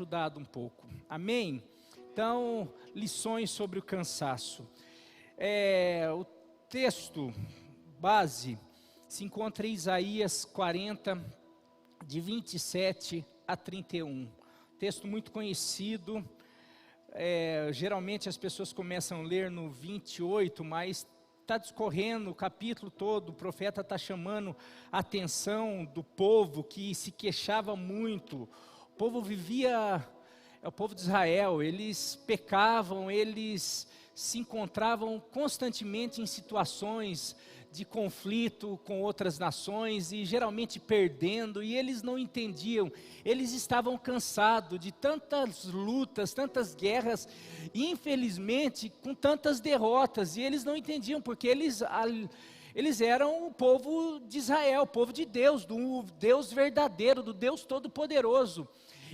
ajudado um pouco. Amém? Então, lições sobre o cansaço. O texto base se encontra em Isaías 40, de 27 a 31. Texto muito conhecido. Geralmente as pessoas começam a ler no 28, mas está discorrendo o capítulo todo. O profeta está chamando a atenção do povo que se queixava muito. O povo vivia, o povo de Israel, eles pecavam, eles se encontravam constantemente em situações de conflito com outras nações e geralmente perdendo, e eles não entendiam, eles estavam cansados de tantas lutas, tantas guerras, e infelizmente com tantas derrotas, e eles não entendiam, porque eles eram o povo de Israel, o povo de Deus, do Deus verdadeiro, do Deus todo-poderoso.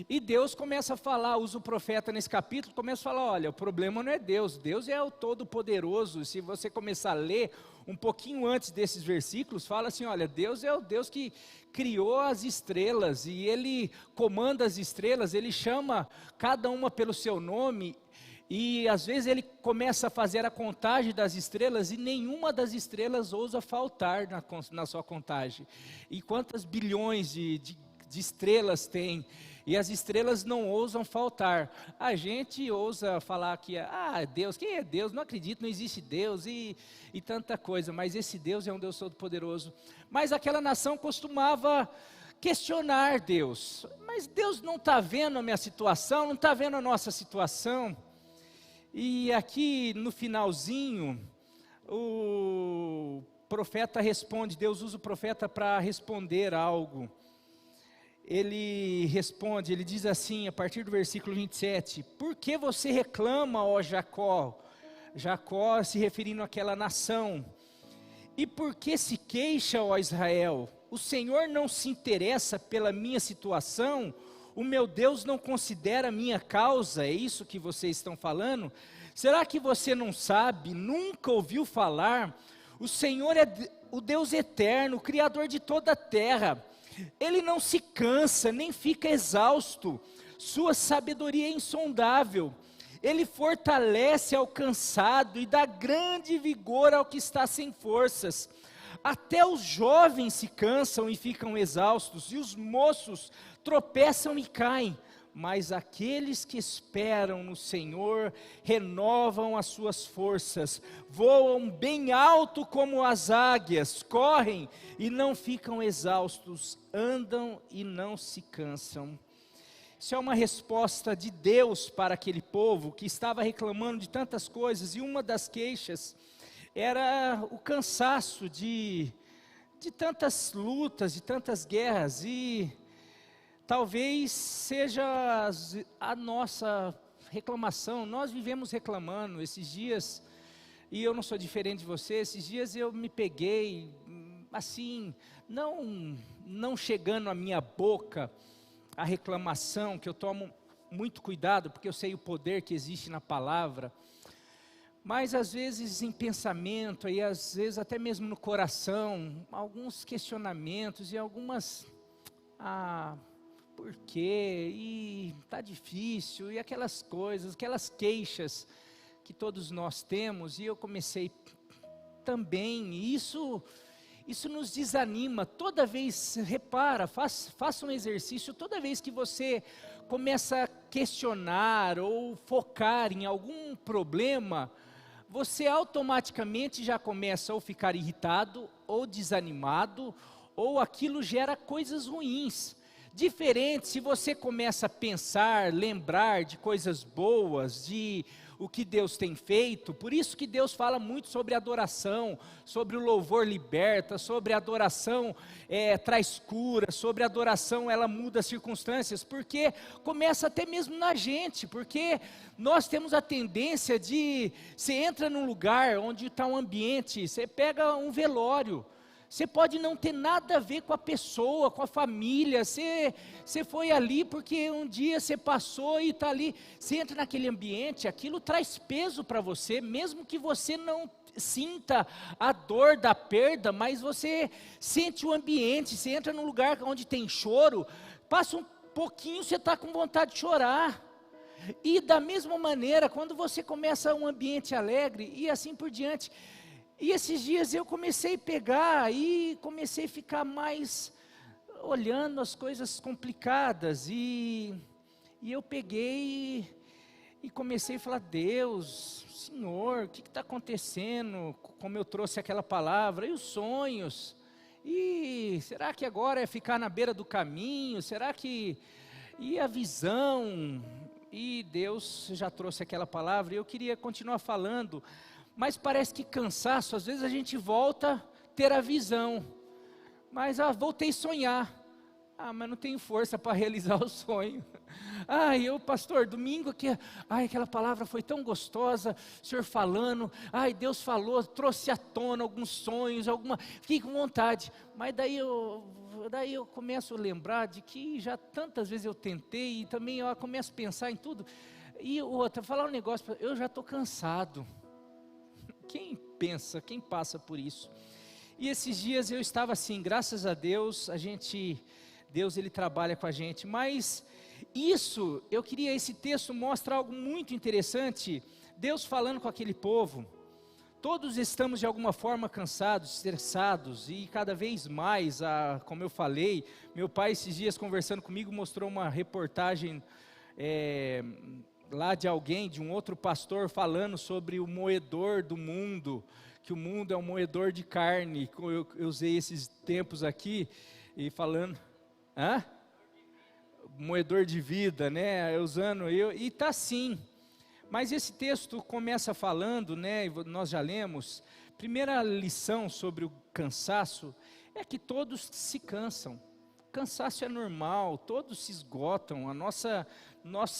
E Deus começa a falar, usa o profeta nesse capítulo, começa a falar, olha, o problema não é Deus, Deus é o Todo-Poderoso. Se você começar a ler um pouquinho antes desses versículos, fala assim, olha, Deus é o Deus que criou as estrelas, e Ele comanda as estrelas, Ele chama cada uma pelo seu nome, e às vezes Ele começa a fazer a contagem das estrelas, e nenhuma das estrelas ousa faltar na sua contagem. E quantas bilhões de estrelas tem? E as estrelas não ousam faltar. A gente ousa falar que, Deus, quem é Deus? Não acredito, não existe Deus e tanta coisa, mas esse Deus é um Deus todo-poderoso. Mas aquela nação costumava questionar Deus, mas Deus não está vendo a minha situação, não está vendo a nossa situação. E aqui no finalzinho, o profeta responde, Deus usa o profeta para responder algo. Ele responde, ele diz assim, a partir do versículo 27, por que você reclama, ó Jacó? Jacó se referindo àquela nação. E por que se queixa, ó Israel? O Senhor não se interessa pela minha situação? O meu Deus não considera a minha causa? É isso que vocês estão falando? Será que você não sabe, nunca ouviu falar? O Senhor é o Deus eterno, o Criador de toda a terra. Ele não se cansa, nem fica exausto, sua sabedoria é insondável. Ele fortalece ao cansado e dá grande vigor ao que está sem forças. Até os jovens se cansam e ficam exaustos, e os moços tropeçam e caem. Mas aqueles que esperam no Senhor renovam as suas forças, voam bem alto como as águias, correm e não ficam exaustos, andam e não se cansam. Isso é uma resposta de Deus para aquele povo que estava reclamando de tantas coisas, e uma das queixas era o cansaço de tantas lutas, de tantas guerras, e talvez seja a nossa reclamação. Nós vivemos reclamando esses dias, e eu não sou diferente de você. Esses dias eu me peguei, assim, não chegando à minha boca a reclamação, que eu tomo muito cuidado, porque eu sei o poder que existe na palavra, mas às vezes em pensamento, e às vezes até mesmo no coração, alguns questionamentos e algumas, por quê? E está difícil, e aquelas coisas, aquelas queixas que todos nós temos, e eu comecei também, e isso nos desanima. Toda vez, repara, faça um exercício, toda vez que você começa a questionar ou focar em algum problema, você automaticamente já começa a ou ficar irritado, ou desanimado, ou aquilo gera coisas ruins. Diferente se você começa a pensar, lembrar de coisas boas, de o que Deus tem feito. Por isso que Deus fala muito sobre adoração, sobre o louvor liberta, sobre a adoração traz cura, sobre a adoração ela muda as circunstâncias, porque começa até mesmo na gente, porque nós temos a tendência de, você entra num lugar onde está um ambiente, você pega um velório, você pode não ter nada a ver com a pessoa, com a família, você foi ali porque um dia você passou e está ali, você entra naquele ambiente, aquilo traz peso para você, mesmo que você não sinta a dor da perda, mas você sente o ambiente. Você entra num lugar onde tem choro, passa pouquinho você está com vontade de chorar. E da mesma maneira, quando você começa um ambiente alegre e assim por diante. E esses dias eu comecei a pegar e comecei a ficar mais olhando as coisas complicadas. E eu peguei e comecei a falar: Deus, Senhor, o que está acontecendo? Como eu trouxe aquela palavra, e os sonhos? E será que agora é ficar na beira do caminho? Será que... E a visão? E Deus já trouxe aquela palavra, e eu queria continuar falando, mas parece que cansaço, às vezes a gente volta a ter a visão, mas voltei a sonhar, mas não tenho força para realizar o sonho. Pastor, domingo aqui, aquela palavra foi tão gostosa, o senhor falando, Deus falou, trouxe à tona alguns sonhos, fiquei com vontade, mas daí eu começo a lembrar de que já tantas vezes eu tentei, e também eu começo a pensar em tudo, e outra, falar um negócio, eu já estou cansado. Quem passa por isso? E esses dias eu estava assim, graças a Deus, Deus ele trabalha com a gente, mas esse texto mostra algo muito interessante, Deus falando com aquele povo. Todos estamos de alguma forma cansados, estressados, e cada vez mais, como eu falei, meu pai esses dias conversando comigo mostrou uma reportagem lá de um outro pastor falando sobre o moedor do mundo, que o mundo é um moedor de carne. Eu usei esses tempos aqui, e falando, moedor de vida, né, e está assim. Mas esse texto começa falando, né, nós já lemos, primeira lição sobre o cansaço, é que todos se cansam, cansaço é normal, todos se esgotam, a nossa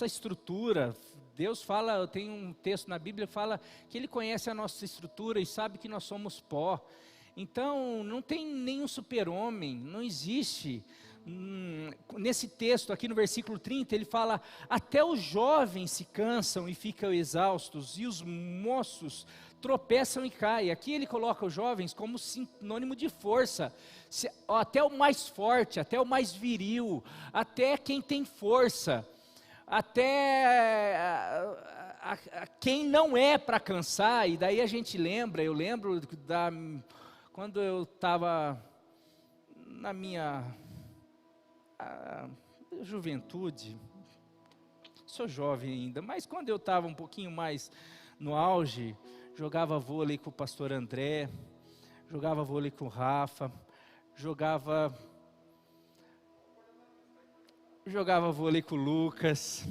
estrutura, Deus fala, tem um texto na Bíblia que fala que Ele conhece a nossa estrutura e sabe que nós somos pó, então não tem nenhum super-homem, não existe. Nesse texto aqui no versículo 30 ele fala: até os jovens se cansam e ficam exaustos, e os moços tropeçam e caem. Aqui ele coloca os jovens como sinônimo de força, até o mais forte, até o mais viril, até quem tem força, até quem não é para cansar. E daí eu lembro quando eu estava na minha juventude, sou jovem ainda, mas quando eu estava um pouquinho mais no auge, jogava vôlei com o pastor André, jogava vôlei com o Rafa, jogava vôlei com o Lucas.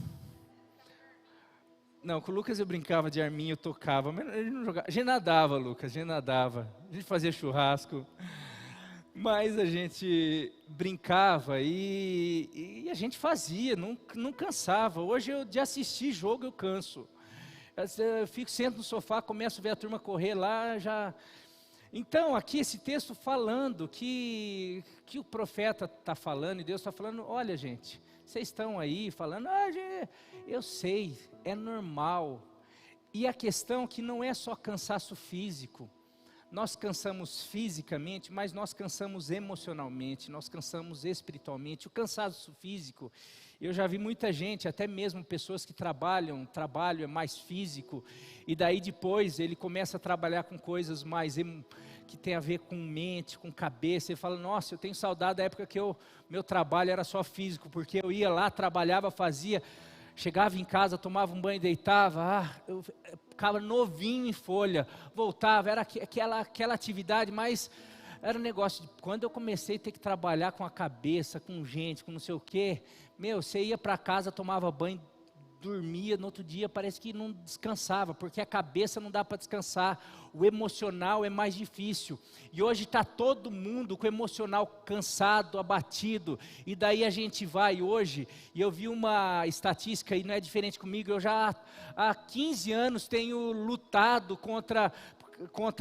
Não, com o Lucas eu brincava de arminho, eu tocava, mas ele não jogava. A gente nadava, Lucas, a gente fazia churrasco. Mas a gente brincava e a gente fazia, não cansava. Hoje de assistir jogo eu canso. Eu sento no sofá, começo a ver a turma correr lá, já... Então aqui esse texto falando que o profeta está falando, e Deus está falando: olha gente, vocês estão aí falando, eu sei, é normal. E a questão é que não é só cansaço físico. Nós cansamos fisicamente, mas nós cansamos emocionalmente, nós cansamos espiritualmente. O cansaço físico, eu já vi muita gente, até mesmo pessoas que trabalho é mais físico, e daí depois ele começa a trabalhar com coisas mais que tem a ver com mente, com cabeça. Ele fala: nossa, eu tenho saudade da época que meu trabalho era só físico, porque eu ia lá, trabalhava, fazia... Chegava em casa, tomava um banho, deitava, eu ficava novinho em folha, voltava, era aquela atividade, mas era um negócio, quando eu comecei a ter que trabalhar com a cabeça, com gente, com não sei o quê, você ia para casa, tomava banho, dormia, no outro dia parece que não descansava, porque a cabeça não dá para descansar, o emocional é mais difícil, e hoje está todo mundo com o emocional cansado, abatido, e daí a gente vai hoje, e eu vi uma estatística, e não é diferente comigo, eu já há 15 anos tenho lutado contra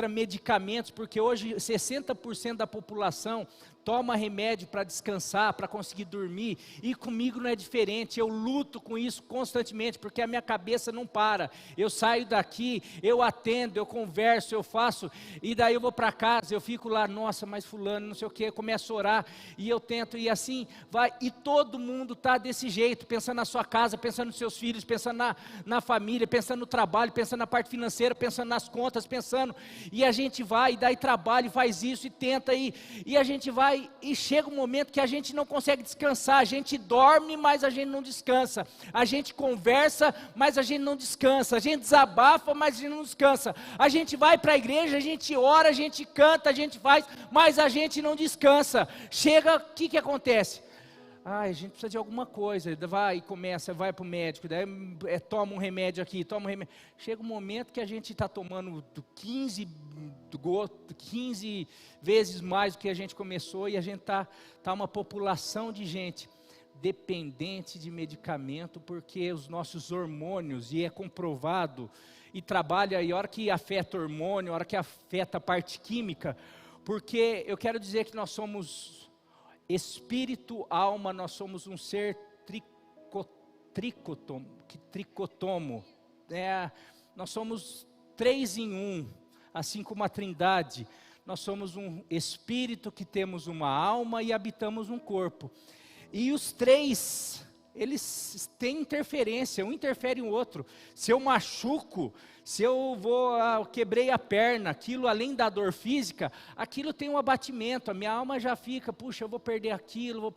medicamentos, porque hoje 60% da população toma remédio para descansar, para conseguir dormir, e comigo não é diferente. Eu luto com isso constantemente, porque a minha cabeça não para. Eu saio daqui, eu atendo, eu converso, eu faço, e daí eu vou para casa, eu fico lá, nossa, mas fulano, não sei o que, eu começo a orar, e eu tento, e assim vai, e todo mundo está desse jeito, pensando na sua casa, pensando nos seus filhos, pensando na família, pensando no trabalho, pensando na parte financeira, pensando nas contas, pensando, e a gente vai, e daí trabalha, e faz isso, e tenta, e a gente vai, e chega um momento que a gente não consegue descansar, a gente dorme, mas a gente não descansa, a gente conversa, mas a gente não descansa, a gente desabafa, mas a gente não descansa, a gente vai para a igreja, a gente ora, a gente canta, a gente faz, mas a gente não descansa. Chega, o que acontece? A gente precisa de alguma coisa, vai e começa, vai para o médico, daí toma um remédio aqui, toma um remédio. Chega um momento que a gente está tomando 15 vezes mais do que a gente começou, e a gente está uma população de gente dependente de medicamento, porque os nossos hormônios, e é comprovado, e trabalha, e a hora que afeta o hormônio, a hora que afeta a parte química, porque eu quero dizer que nós somos espírito, alma, nós somos um ser tricotomo, nós somos 3 em 1, assim como a Trindade. Nós somos um espírito que temos uma alma e habitamos um corpo, e os 3, eles têm interferência, um interfere no outro. Se eu machuco, se eu quebrei a perna, aquilo além da dor física, aquilo tem um abatimento, a minha alma já fica, puxa, eu vou perder aquilo,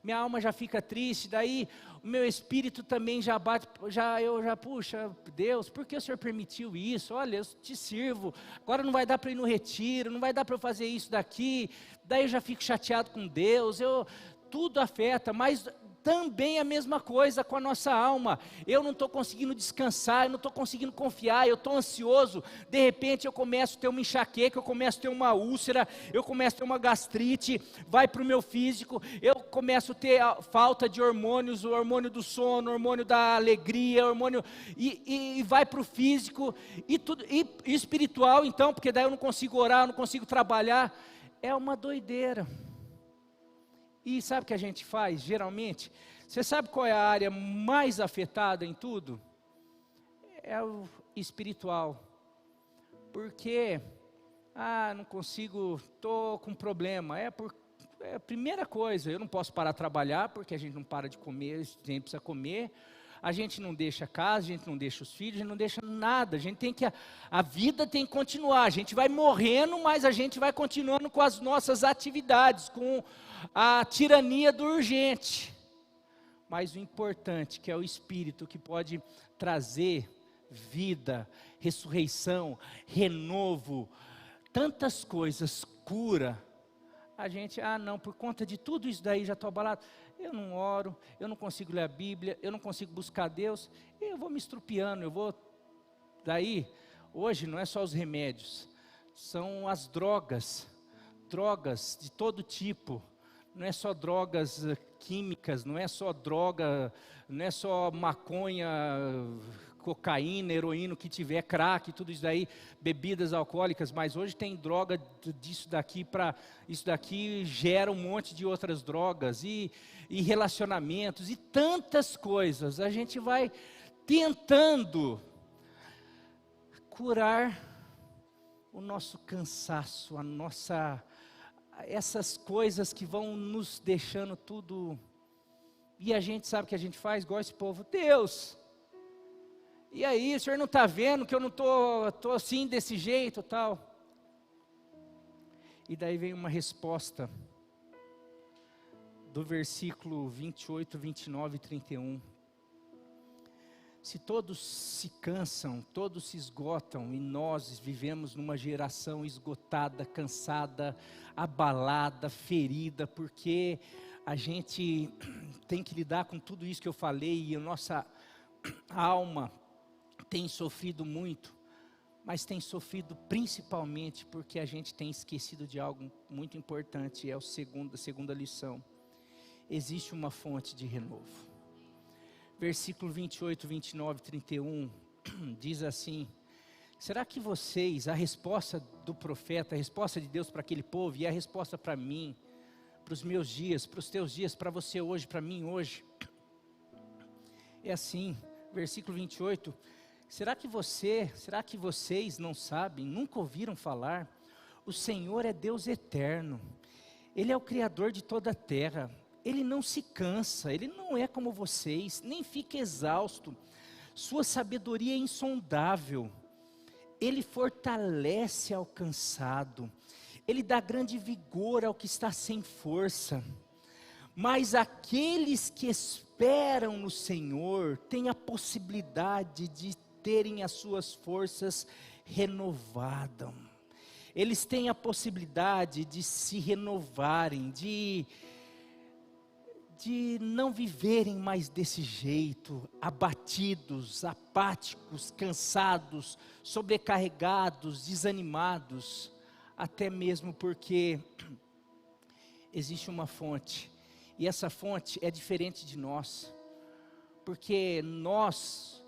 minha alma já fica triste, daí o meu espírito também já bate, puxa, Deus, por que o Senhor permitiu isso? Olha, eu te sirvo, agora não vai dar para ir no retiro, não vai dar para eu fazer isso daqui, daí eu já fico chateado com Deus, tudo afeta, mas também a mesma coisa com a nossa alma. Eu não estou conseguindo descansar, eu não estou conseguindo confiar, eu estou ansioso, de repente eu começo a ter uma enxaqueca, eu começo a ter uma úlcera, eu começo a ter uma gastrite, vai para o meu físico, eu começo a ter falta de hormônios, o hormônio do sono, o hormônio da alegria, o hormônio, e vai para o físico, e tudo, e espiritual então, porque daí eu não consigo orar, eu não consigo trabalhar, é uma doideira. E sabe o que a gente faz, geralmente? Você sabe qual é a área mais afetada em tudo? É o espiritual. Porque, não consigo, estou com problema. É a primeira coisa, eu não posso parar de trabalhar, porque a gente não para de comer, a gente precisa comer. A gente não deixa a casa, a gente não deixa os filhos, a gente não deixa nada. A gente tem que, a vida tem que continuar. A gente vai morrendo, mas a gente vai continuando com as nossas atividades, com a tirania do urgente. Mas o importante, que é o Espírito, que pode trazer vida, ressurreição, renovo, tantas coisas, cura. A gente, não, por conta de tudo isso daí já estou abalado. Eu não oro, eu não consigo ler a Bíblia, eu não consigo buscar Deus, eu vou me estrupiando, daí, hoje não é só os remédios, são as drogas de todo tipo, não é só drogas químicas, não é só droga, não é só maconha, cocaína, heroína, o que tiver, crack, tudo isso daí, bebidas alcoólicas, mas hoje tem droga disso daqui isso daqui gera um monte de outras drogas, e relacionamentos, e tantas coisas, a gente vai tentando curar o nosso cansaço, essas coisas que vão nos deixando tudo, e a gente sabe o que a gente faz, igual esse povo, Deus, e aí, o senhor não está vendo que eu não estou assim, desse jeito, tal? E daí vem uma resposta, do versículo 28, 29 e 31. Se todos se cansam, todos se esgotam, e nós vivemos numa geração esgotada, cansada, abalada, ferida, porque a gente tem que lidar com tudo isso que eu falei, e a nossa alma tem sofrido muito, mas tem sofrido principalmente porque a gente tem esquecido de algo muito importante, é a segunda lição. Existe uma fonte de renovo. Versículo 28, 29, 31, diz assim: será que vocês, a resposta do profeta, a resposta de Deus para aquele povo, e a resposta para mim, para os meus dias, para os teus dias, para você hoje, para mim hoje. É assim, versículo 28, será que vocês não sabem, nunca ouviram falar? O Senhor é Deus eterno, Ele é o Criador de toda a terra, Ele não se cansa, Ele não é como vocês, nem fica exausto, sua sabedoria é insondável, Ele fortalece ao cansado, Ele dá grande vigor ao que está sem força, mas aqueles que esperam no Senhor, têm a possibilidade de terem as suas forças renovadas, eles têm a possibilidade de se renovarem, de não viverem mais desse jeito, abatidos, apáticos, cansados, sobrecarregados, desanimados, até mesmo porque existe uma fonte, e essa fonte é diferente de nós, porque nós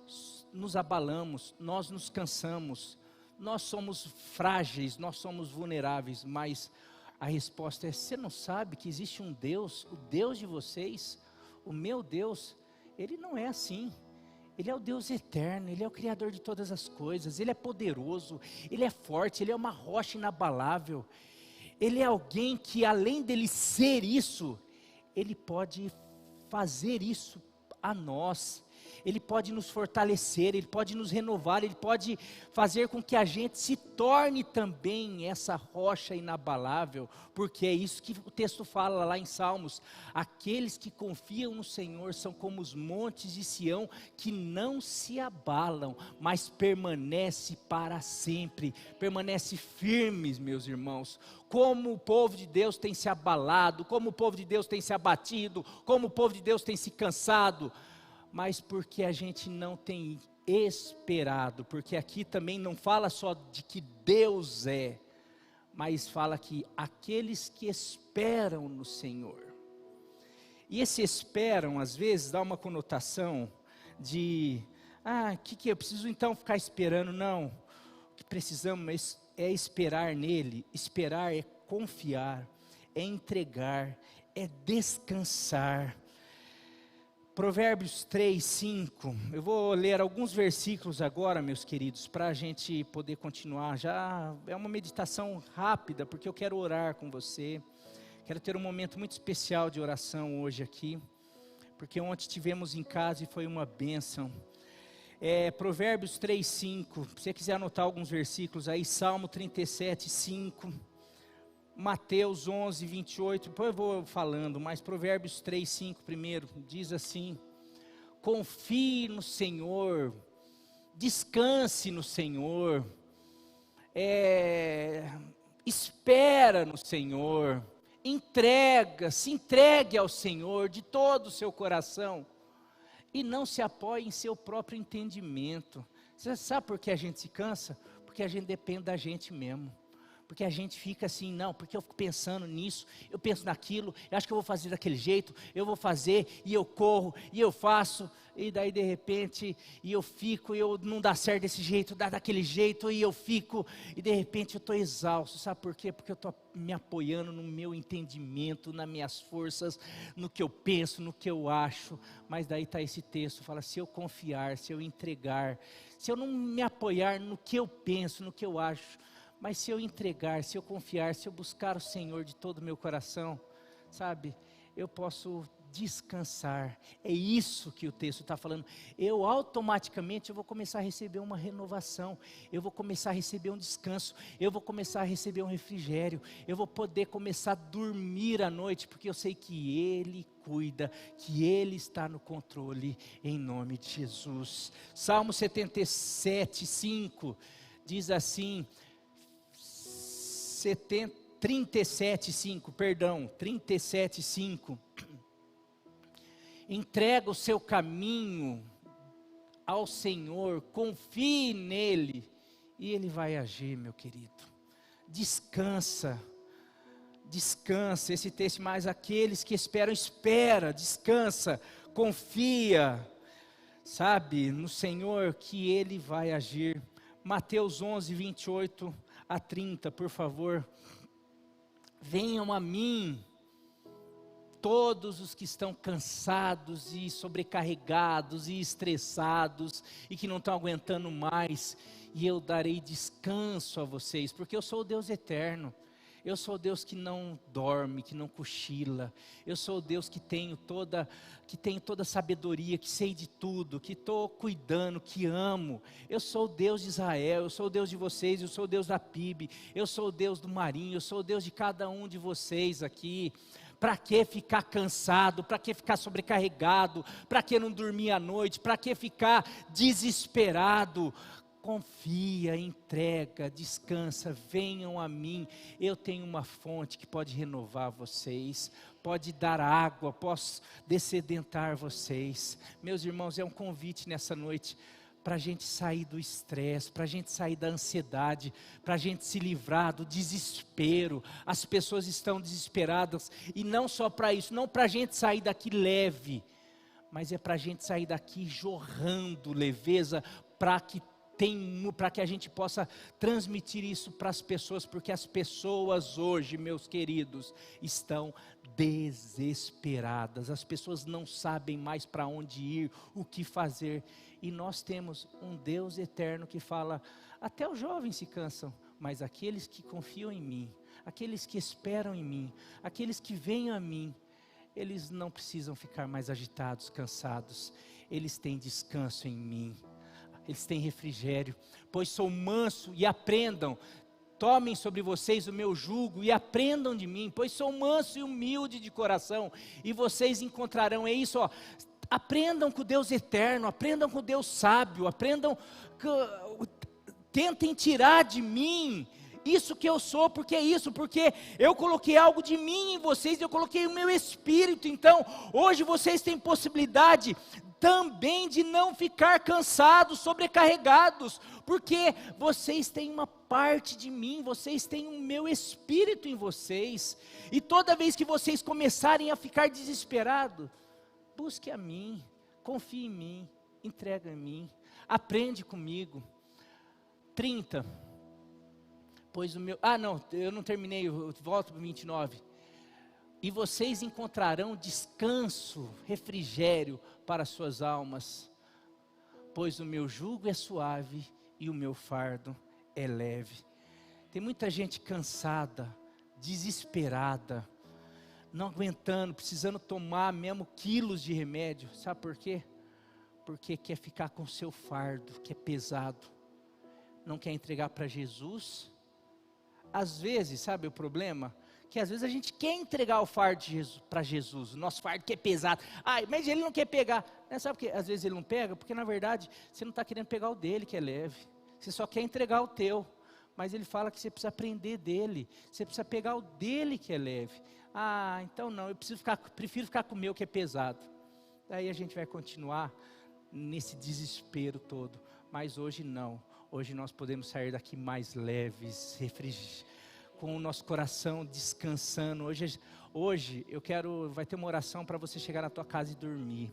nos abalamos, nós nos cansamos, nós somos frágeis, nós somos vulneráveis, mas a resposta é: você não sabe que existe um Deus, o Deus de vocês, o meu Deus, Ele não é assim, Ele é o Deus eterno, Ele é o Criador de todas as coisas, Ele é poderoso, Ele é forte, Ele é uma rocha inabalável, Ele é alguém que além dele ser isso, Ele pode fazer isso a nós, Ele pode nos fortalecer, Ele pode nos renovar, Ele pode fazer com que a gente se torne também essa rocha inabalável, porque é isso que o texto fala lá em Salmos, aqueles que confiam no Senhor são como os montes de Sião, que não se abalam, mas permanece para sempre, permanece firmes, meus irmãos. Como o povo de Deus tem se abalado, como o povo de Deus tem se abatido, como o povo de Deus tem se cansado, mas porque a gente não tem esperado, porque aqui também não fala só de que Deus é, mas fala que aqueles que esperam no Senhor, e esse esperam às vezes dá uma conotação de, que eu preciso então ficar esperando? Não, o que precisamos é esperar nele, esperar é confiar, é entregar, é descansar. Provérbios 3, 5, eu vou ler alguns versículos agora, meus queridos, para a gente poder continuar. Já é uma meditação rápida, porque eu quero orar com você, quero ter um momento muito especial de oração hoje aqui, porque ontem tivemos em casa e foi uma bênção. Provérbios 3, 5, se você quiser anotar alguns versículos aí, Salmo 37, 5, Mateus 11, 28, depois eu vou falando, mas Provérbios 3, 5 primeiro, diz assim: confie no Senhor, descanse no Senhor, espera no Senhor, se entregue ao Senhor de todo o seu coração, e não se apoie em seu próprio entendimento. Você sabe por que a gente se cansa? Porque a gente depende da gente mesmo. Porque a gente fica assim, não, porque eu fico pensando nisso, eu penso naquilo, eu acho que eu vou fazer daquele jeito, eu vou fazer, e eu corro, e eu faço, e daí de repente, e eu fico, e eu não dá certo desse jeito, dá daquele jeito, e eu fico, e de repente eu estou exausto, sabe por quê? Porque eu estou me apoiando no meu entendimento, nas minhas forças, no que eu penso, no que eu acho, mas daí está esse texto, fala, se eu confiar, se eu entregar, se eu não me apoiar no que eu penso, no que eu acho, mas se eu entregar, se eu confiar, se eu buscar o Senhor de todo o meu coração, sabe, eu posso descansar. É isso que o texto está falando. Eu automaticamente vou começar a receber uma renovação, eu vou começar a receber um descanso, eu vou começar a receber um refrigério, eu vou poder começar a dormir à noite, porque eu sei que Ele cuida, que Ele está no controle, em nome de Jesus. Salmo 77, 5, diz assim, 37, 5, entrega o seu caminho ao Senhor, confie nele, e Ele vai agir, meu querido. Descansa, esse texto, mais aqueles que esperam, descansa, confia, sabe, no Senhor, que Ele vai agir. Mateus 11, 28 a 30, por favor. Venham a mim, todos os que estão cansados e sobrecarregados e estressados e que não estão aguentando mais, e eu darei descanso a vocês, porque eu sou o Deus eterno. Eu sou o Deus que não dorme, que não cochila. Eu sou o Deus que tenho toda sabedoria, que sei de tudo, que estou cuidando, que amo. Eu sou o Deus de Israel, eu sou o Deus de vocês, eu sou o Deus da PIB, eu sou o Deus do Marinho, eu sou o Deus de cada um de vocês aqui. Para que ficar cansado? Para que ficar sobrecarregado? Para que não dormir à noite? Para que ficar desesperado? Confia, entrega, descansa, venham a mim. Eu tenho uma fonte que pode renovar vocês, pode dar água, posso dessedentar vocês. Meus irmãos, é um convite nessa noite para a gente sair do estresse, para a gente sair da ansiedade, para a gente se livrar do desespero. As pessoas estão desesperadas, e não só para isso, não para a gente sair daqui leve, mas é para a gente sair daqui jorrando leveza, para que a gente possa transmitir isso para as pessoas, porque as pessoas hoje, meus queridos, estão desesperadas. As pessoas não sabem mais para onde ir, o que fazer, e nós temos um Deus eterno que fala: até os jovens se cansam, mas aqueles que confiam em mim, aqueles que esperam em mim, aqueles que vêm a mim, eles não precisam ficar mais agitados, cansados, eles têm descanso em mim. Eles têm refrigério, pois sou manso, e aprendam, tomem sobre vocês o meu jugo e aprendam de mim, pois sou manso e humilde de coração, e vocês encontrarão, é isso, ó, aprendam com o Deus eterno, aprendam com o Deus sábio, tentem tirar de mim isso que eu sou, porque é isso, porque eu coloquei algo de mim em vocês, eu coloquei o meu espírito. Então, hoje vocês têm possibilidade também de não ficar cansados, sobrecarregados, porque vocês têm uma parte de mim, vocês têm o meu espírito em vocês, e toda vez que vocês começarem a ficar desesperados, busque a mim, confie em mim, entrega em mim, aprende comigo. 30, pois o meu, eu não terminei, eu volto para 29, e vocês encontrarão descanso, refrigério para suas almas, pois o meu jugo é suave e o meu fardo é leve. Tem muita gente cansada, desesperada, não aguentando, precisando tomar mesmo quilos de remédio. Sabe por quê? Porque quer ficar com o seu fardo, que é pesado, não quer entregar para Jesus. Às vezes, sabe o problema? Que às vezes a gente quer entregar o fardo para Jesus, o nosso fardo que é pesado. Mas ele não quer pegar. Sabe por quê? Às vezes ele não pega, porque na verdade você não está querendo pegar o dele, que é leve. Você só quer entregar o teu. Mas ele fala que você precisa aprender dele. Você precisa pegar o dele, que é leve. Então não, eu prefiro ficar com o meu, que é pesado. Daí a gente vai continuar nesse desespero todo. Mas hoje não. Hoje nós podemos sair daqui mais leves, com o nosso coração descansando. Hoje vai ter uma oração para você chegar na tua casa e dormir.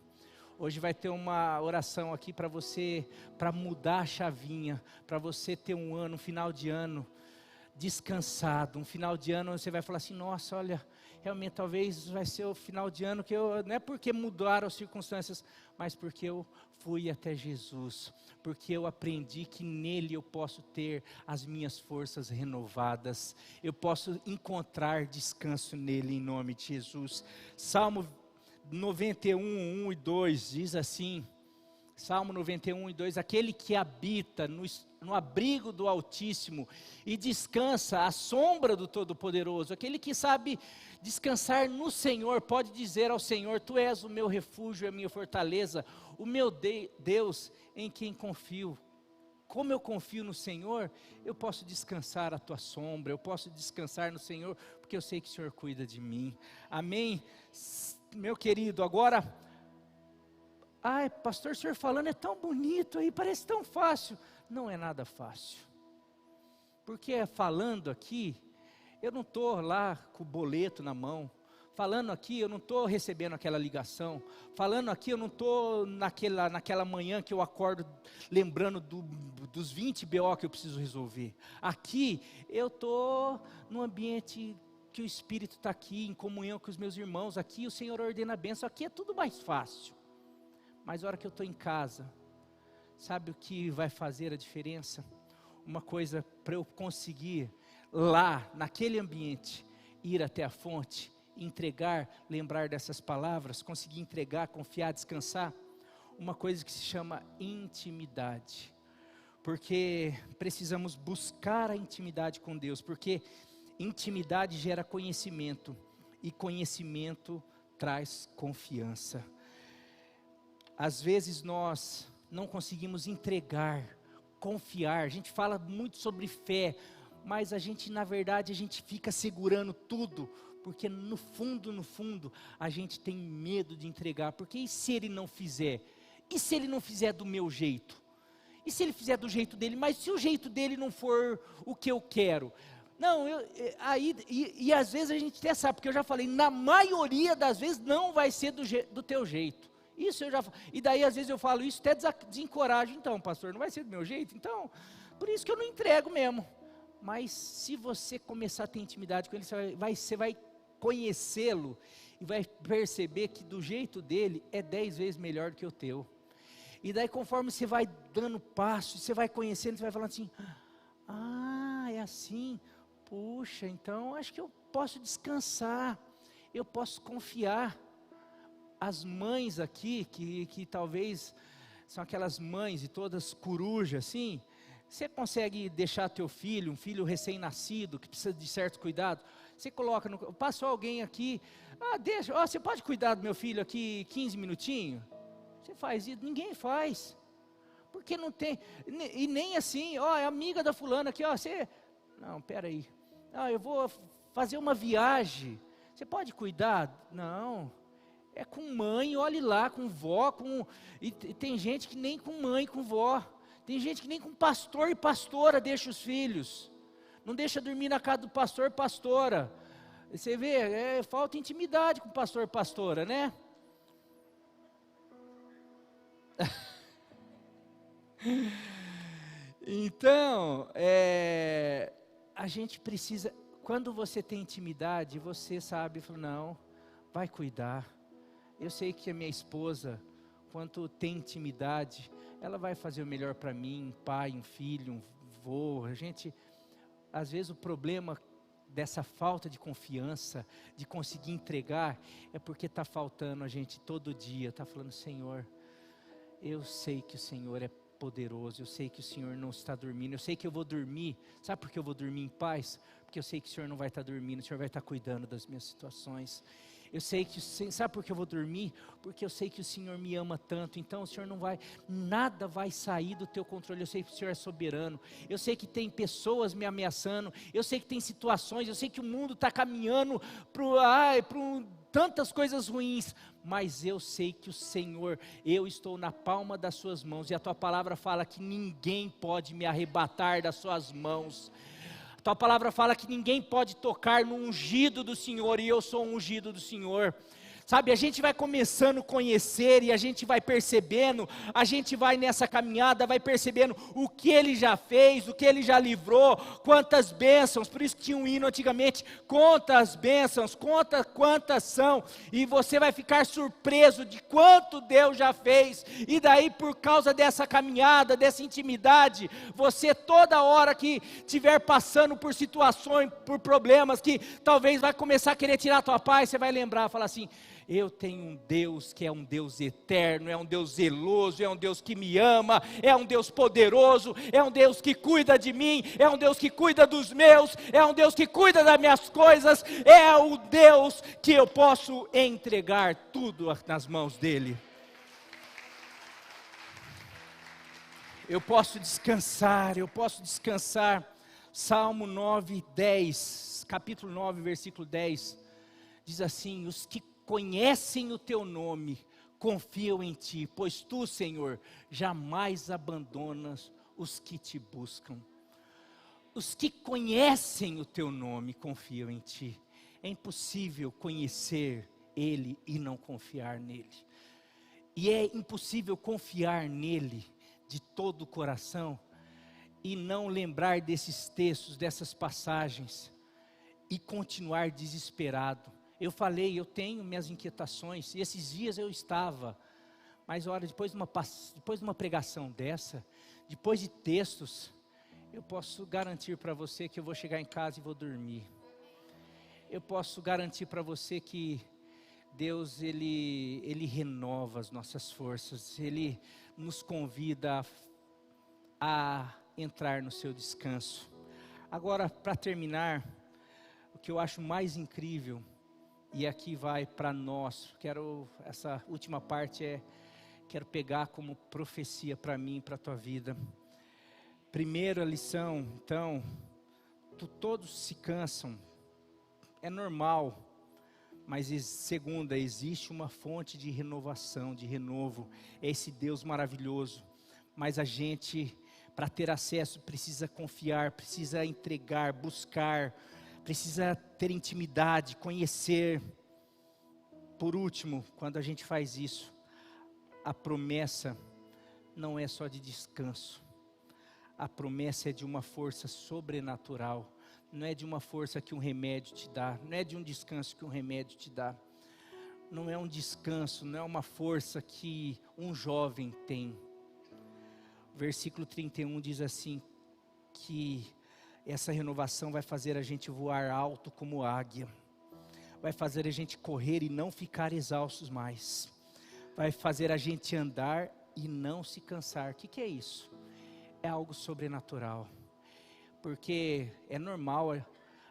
Hoje vai ter uma oração aqui para você, para mudar a chavinha, para você ter um final de ano descansado, um final de ano você vai falar assim: nossa, olha, realmente talvez vai ser o final de ano que não é porque mudaram as circunstâncias, mas porque eu fui até Jesus, porque eu aprendi que nele eu posso ter as minhas forças renovadas, eu posso encontrar descanso nele, em nome de Jesus. Salmo 91, 1 e 2 diz assim, Salmo 91 e 2, aquele que habita no abrigo do Altíssimo e descansa à sombra do Todo-Poderoso, aquele que sabe descansar no Senhor, pode dizer ao Senhor: tu és o meu refúgio e a minha fortaleza, o meu Deus em quem confio. Como eu confio no Senhor, eu posso descansar à tua sombra, eu posso descansar no Senhor, porque eu sei que o Senhor cuida de mim. Amém? Meu querido, agora... pastor, o senhor falando é tão bonito aí, parece tão fácil. Não é nada fácil. Porque falando aqui, eu não estou lá com o boleto na mão. Falando aqui, eu não estou recebendo aquela ligação. Falando aqui, eu não estou naquela manhã que eu acordo lembrando dos 20 BO que eu preciso resolver. Aqui, eu estou num ambiente porque o Espírito está aqui em comunhão com os meus irmãos, aqui o Senhor ordena a bênção, aqui é tudo mais fácil. Mas a hora que eu estou em casa, sabe o que vai fazer a diferença? Uma coisa para eu conseguir lá, naquele ambiente, ir até a fonte, entregar, lembrar dessas palavras, conseguir entregar, confiar, descansar, uma coisa que se chama intimidade. Porque precisamos buscar a intimidade com Deus, porque intimidade gera conhecimento, e conhecimento traz confiança. Às vezes nós não conseguimos entregar, confiar, a gente fala muito sobre fé, mas na verdade a gente fica segurando tudo, porque no fundo, a gente tem medo de entregar, porque e se ele não fizer? E se ele não fizer do meu jeito? E se ele fizer do jeito dele? Mas se o jeito dele não for o que eu quero? Não, às vezes a gente até sabe, porque eu já falei, na maioria das vezes não vai ser do teu jeito. Isso eu já, e daí às vezes eu falo isso, até desencorajo, então pastor, não vai ser do meu jeito? Então, por isso que eu não entrego mesmo. Mas se você começar a ter intimidade com ele, você vai conhecê-lo, e vai perceber que do jeito dele, é 10 vezes melhor do que o teu. E daí conforme você vai dando passo, você vai conhecendo, você vai falando assim, é assim, puxa, então acho que eu posso descansar, eu posso confiar. As mães aqui, que talvez são aquelas mães e todas corujas assim, você consegue deixar teu filho, um filho recém-nascido, que precisa de certo cuidado, você coloca, passou alguém aqui, deixa, você pode cuidar do meu filho aqui 15 minutinhos? Você faz isso? Ninguém faz, porque não tem, e nem assim, é amiga da fulana aqui, não, peraí, eu vou fazer uma viagem, você pode cuidar? Não, é com mãe, olhe lá, com vó, e tem gente que nem com mãe, com vó, tem gente que nem com pastor e pastora deixa os filhos, não deixa dormir na casa do pastor e pastora, você vê, falta intimidade com o pastor e pastora, né? Então, a gente precisa, quando você tem intimidade, você sabe, não, vai cuidar. Eu sei que a minha esposa, quando tem intimidade, ela vai fazer o melhor para mim, um pai, um filho, um vô. Às vezes o problema dessa falta de confiança, de conseguir entregar, é porque está faltando a gente todo dia, está falando, Senhor, eu sei que o Senhor é poderoso, eu sei que o Senhor não está dormindo, eu sei que eu vou dormir, sabe por que eu vou dormir em paz? Porque eu sei que o Senhor não vai estar dormindo, o Senhor vai estar cuidando das minhas situações. Eu sei que, sabe por que eu vou dormir? Porque eu sei que o Senhor me ama tanto, então o Senhor nada vai sair do teu controle, eu sei que o Senhor é soberano, eu sei que tem pessoas me ameaçando, eu sei que tem situações, eu sei que o mundo está caminhando para tantas coisas ruins, mas eu sei que o Senhor, eu estou na palma das suas mãos, e a tua palavra fala que ninguém pode me arrebatar das suas mãos. Tua palavra fala que ninguém pode tocar no ungido do Senhor, e eu sou um ungido do Senhor. Sabe, a gente vai começando a conhecer, e a gente vai percebendo, a gente vai nessa caminhada, vai percebendo o que Ele já fez, o que Ele já livrou, quantas bênçãos. Por isso que tinha um hino antigamente, conta as bênçãos, conta quantas são, e você vai ficar surpreso de quanto Deus já fez. E daí, por causa dessa caminhada, dessa intimidade, você toda hora que estiver passando por situações, por problemas, que talvez vai começar a querer tirar a tua paz, você vai lembrar, falar assim, eu tenho um Deus que é um Deus eterno, é um Deus zeloso, é um Deus que me ama, é um Deus poderoso, é um Deus que cuida de mim, é um Deus que cuida dos meus, é um Deus que cuida das minhas coisas, é o Deus que eu posso entregar tudo nas mãos dEle. Eu posso descansar. Salmo 9, 10, capítulo 9, versículo 10, diz assim, os que conhecem o teu nome, confiam em ti, pois tu, Senhor, jamais abandonas os que te buscam. Os que conhecem o teu nome, confiam em ti. É impossível conhecer Ele e não confiar nele. E é impossível confiar nele de todo o coração e não lembrar desses textos, dessas passagens. e continuar desesperado. Eu falei, eu tenho minhas inquietações, e esses dias eu estava, mas olha, depois de uma pregação dessa, depois de textos, eu posso garantir para você que eu vou chegar em casa e vou dormir. Eu posso garantir para você que Deus, Ele renova as nossas forças, Ele nos convida a entrar no seu descanso. Agora, para terminar, o que eu acho mais incrível, e aqui vai para nós, essa última parte quero pegar como profecia para mim, para a tua vida. Primeira lição, então, todos se cansam, é normal, mas segunda, existe uma fonte de renovação, de renovo, é esse Deus maravilhoso, mas a gente, para ter acesso, precisa confiar, precisa entregar, buscar, precisa ter intimidade, conhecer. Por último, quando a gente faz isso, a promessa não é só de descanso, a promessa é de uma força sobrenatural, não é de uma força que um remédio te dá, não é de um descanso que um remédio te dá, não é um descanso, não é uma força que um jovem tem. Versículo 31 diz assim, que essa renovação vai fazer a gente voar alto como águia, vai fazer a gente correr e não ficar exaustos mais, vai fazer a gente andar e não se cansar. O que é isso? É algo sobrenatural, porque é normal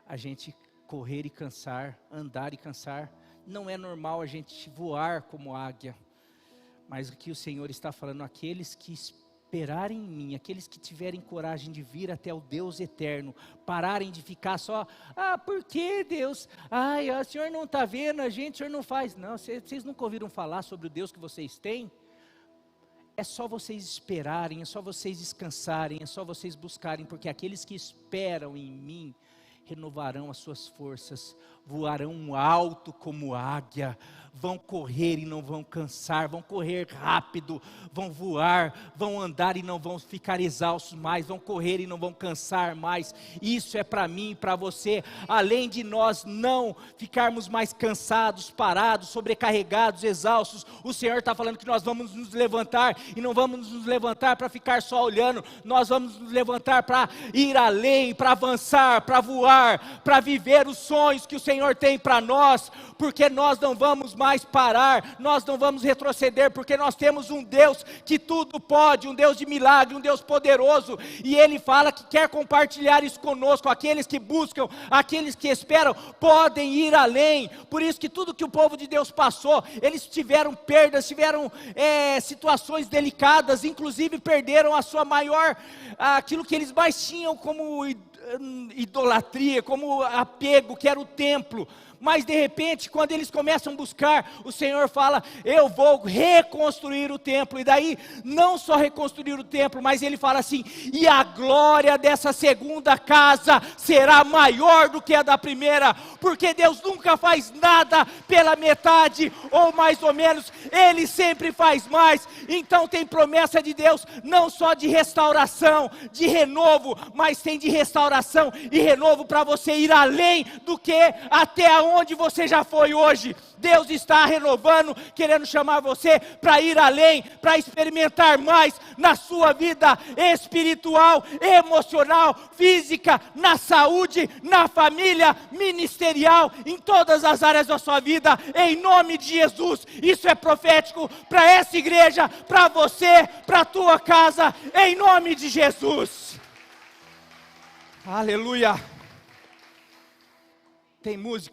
a gente correr e cansar, andar e cansar, não é normal a gente voar como águia, mas o que o Senhor está falando, aqueles que esperarem em mim, aqueles que tiverem coragem de vir até o Deus eterno, pararem de ficar só, por que Deus? O Senhor não está vendo a gente, o Senhor não faz. Não, vocês nunca ouviram falar sobre o Deus que vocês têm? É só vocês esperarem, é só vocês descansarem, é só vocês buscarem, porque aqueles que esperam em mim, renovarão as suas forças, voarão alto como águia, vão correr e não vão cansar, vão correr rápido, vão voar, vão andar e não vão ficar exaustos mais, vão correr e não vão cansar mais. Isso é para mim e para você, além de nós não ficarmos mais cansados, parados, sobrecarregados, exaustos, o Senhor está falando que nós vamos nos levantar, e não vamos nos levantar para ficar só olhando, nós vamos nos levantar para ir além, para avançar, para voar, para viver os sonhos que o Senhor tem para nós, porque nós não vamos mais parar, nós não vamos retroceder, porque nós temos um Deus que tudo pode, um Deus de milagre, um Deus poderoso, e Ele fala que quer compartilhar isso conosco. Aqueles que buscam, aqueles que esperam, podem ir além. Por isso que tudo que o povo de Deus passou, eles tiveram perdas, tiveram situações delicadas, inclusive perderam a sua maior, aquilo que eles mais tinham como idolatria, como apego, que era o templo. Mas de repente, quando eles começam a buscar, o Senhor fala, eu vou reconstruir o templo. E daí, não só reconstruir o templo, mas Ele fala assim, e a glória dessa segunda casa será maior do que a da primeira, porque Deus nunca faz nada pela metade, ou mais ou menos, Ele sempre faz mais. Então tem promessa de Deus, não só de restauração, de renovo, mas tem de restauração e renovo para você ir além do que até onde você já foi hoje. Deus está renovando, querendo chamar você para ir além, para experimentar mais na sua vida espiritual, emocional, física, na saúde, na família, ministerial, em todas as áreas da sua vida, em nome de Jesus. Isso é profético para essa igreja, para você, para a tua casa, em nome de Jesus. Aleluia. Tem música.